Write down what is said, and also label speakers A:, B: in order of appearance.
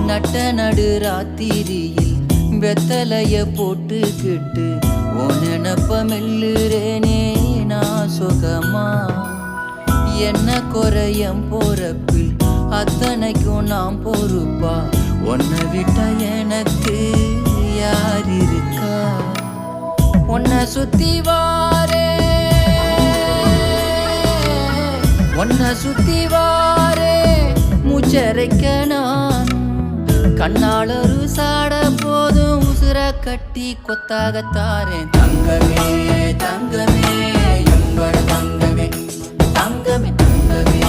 A: நட்ட நடு ராத்திரியில் வெத்தலைய போட்டுக்கிட்டு உன் நினப்ப மெல்லுறேனே நான் சுகமா. என்ன குறையம் போறப்பில் அத்தனைக்கும் நாம் பொறுப்பா. உன்னை விட்ட எனக்கு யார் இருக்கா. உன்னை சுத்தி வாரே உன்னை சுத்தி வாரே மூச்சரைக்க நான் கண்ணாளரு சாட போதும் உசுர கட்டி கொத்தாகத்தாரேன். தங்கமே தங்கமே எங்கட தங்கமே தங்கமே தங்கமே